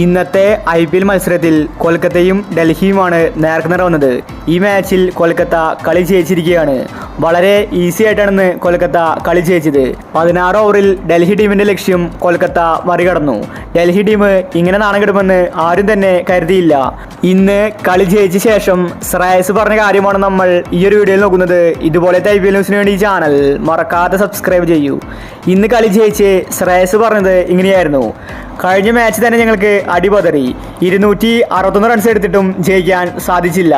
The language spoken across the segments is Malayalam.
ഇന്നത്തെ IPL മത്സരത്തിൽ കൊൽക്കത്തയും ഡൽഹിയുമാണ് നേർക്കുനേർ വന്നത്. ഈ മാച്ചിൽ കൊൽക്കത്ത കളി ജയിച്ചിരിക്കുകയാണ്. വളരെ ഈസി ആയിട്ടാണ് കൊൽക്കത്ത കളി ജയിച്ചത്. 16 ഓവറിൽ ഡൽഹി ടീമിന്റെ ലക്ഷ്യം കൊൽക്കത്ത മറികടന്നു. ഡൽഹി ടീം ഇങ്ങനെ നാണം കെടുമെന്ന് ആരും തന്നെ കരുതിയില്ല. ഇന്ന് കളി ജയിച്ച ശേഷം ശ്രേയസ് പറഞ്ഞ കാര്യമാണ് നമ്മൾ ഈ ഒരു വീഡിയോയിൽ നോക്കുന്നത്. ഇതുപോലത്തെ IPL ന്യൂസിന് വേണ്ടി ഈ ചാനൽ മറക്കാതെ സബ്സ്ക്രൈബ് ചെയ്യൂ. ഇന്ന് കളി ജയിച്ച് ശ്രേയസ് പറഞ്ഞത് ഇങ്ങനെയായിരുന്നു: കഴിഞ്ഞ മാച്ച് തന്നെ ഞങ്ങൾക്ക് അടിപതറി. 261 റൺസ് എടുത്തിട്ടും ജയിക്കാൻ സാധിച്ചില്ല.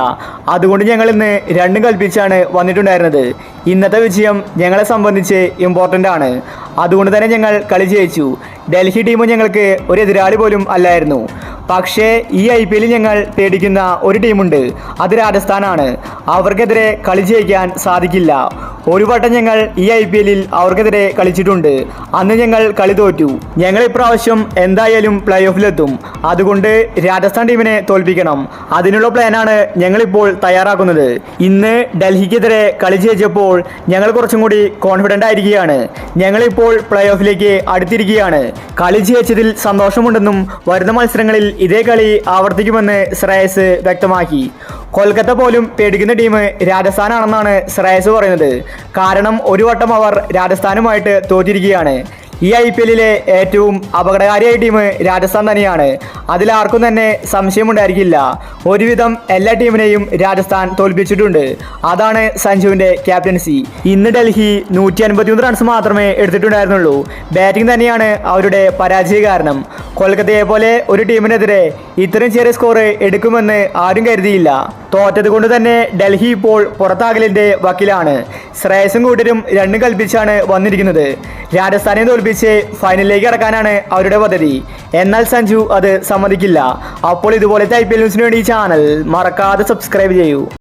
അതുകൊണ്ട് ഞങ്ങൾ ഇന്ന് രണ്ടും കൽപ്പിച്ചാണ് വന്നിട്ടുണ്ടായിരുന്നത്. ഇന്നത്തെ വിജയം ഞങ്ങളെ സംബന്ധിച്ച് ഇമ്പോർട്ടൻ്റ് ആണ്. അതുകൊണ്ട് തന്നെ ഞങ്ങൾ കളി ജയിച്ചു. ഡൽഹി ടീം ഞങ്ങൾക്ക് ഒരു എതിരാളി പോലും അല്ലായിരുന്നു. പക്ഷേ ഈ IPL ഞങ്ങൾ പേടിക്കുന്ന ഒരു ടീമുണ്ട്, അത് രാജസ്ഥാനാണ്. അവർക്കെതിരെ കളി ജയിക്കാൻ സാധിക്കില്ല. ഒരു വട്ടം ഞങ്ങൾ ഈ IPL അവർക്കെതിരെ കളിച്ചിട്ടുണ്ട്. അന്ന് ഞങ്ങൾ കളി തോറ്റു. ഞങ്ങൾ ഇപ്രാവശ്യം എന്തായാലും പ്ലേ ഓഫിലെത്തും. അതുകൊണ്ട് രാജസ്ഥാൻ ടീമിനെ തോൽപ്പിക്കണം. അതിനുള്ള പ്ലാനാണ് ഞങ്ങളിപ്പോൾ തയ്യാറാക്കുന്നത്. ഇന്ന് ഡൽഹിക്കെതിരെ കളി ജയിച്ചപ്പോൾ ഞങ്ങൾ കുറച്ചും കൂടി കോൺഫിഡൻ്റ് ആയിരിക്കുകയാണ്. ഞങ്ങളിപ്പോൾ പ്ലേ ഓഫിലേക്ക് അടുത്തിരിക്കുകയാണ്. കളി ജയിച്ചതിൽ സന്തോഷമുണ്ടെന്നും വരുന്ന മത്സരങ്ങളിൽ ഇതേ കളി ആവർത്തിക്കുമെന്ന് ശ്രേയസ് വ്യക്തമാക്കി. കൊൽക്കത്ത പോലും പേടിക്കുന്ന ടീം രാജസ്ഥാനാണെന്നാണ് ശ്രേയസ് പറയുന്നത്. കാരണം ഒരു വട്ടം അവർ രാജസ്ഥാനുമായിട്ട് തോറ്റിരിക്കുകയാണ്. ഈ IPL ഏറ്റവും അപകടകാരിയായ ടീം രാജസ്ഥാൻ തന്നെയാണ്. അതിലാർക്കും തന്നെ സംശയമുണ്ടായിരിക്കില്ല. ഒരുവിധം എല്ലാ ടീമിനെയും രാജസ്ഥാൻ തോൽപ്പിച്ചിട്ടുണ്ട്. അതാണ് സഞ്ജുവിൻ്റെ ക്യാപ്റ്റൻസി. ഇന്ന് ഡൽഹി 153 റൺസ് മാത്രമേ എടുത്തിട്ടുണ്ടായിരുന്നുള്ളൂ. ബാറ്റിംഗ് തന്നെയാണ് അവരുടെ പരാജയ കാരണം. കൊൽക്കത്തയെ പോലെ ഒരു ടീമിനെതിരെ ഇത്രയും ചെറിയ സ്കോർ എടുക്കുമെന്ന് ആരും കരുതിയില്ല. തോറ്റത് കൊണ്ട് തന്നെ ഡൽഹി ഇപ്പോൾ പുറത്താകലിൻ്റെ വക്കിലാണ്. ശ്രേയസും കൂട്ടരും രണ്ടും കൽപ്പിച്ചാണ് വന്നിരിക്കുന്നത്. രാജസ്ഥാനെ തോൽപ്പിച്ച് ഫൈനലിലേക്ക് കടക്കാനാണ് അവരുടെ പദ്ധതി. എന്നാൽ സഞ്ജു അത് സമ്മതിക്കില്ല. അപ്പോൾ ഇതുപോലത്തെ IPL ന്യൂസിന് വേണ്ടി ഈ ചാനൽ മറക്കാതെ സബ്സ്ക്രൈബ് ചെയ്യൂ.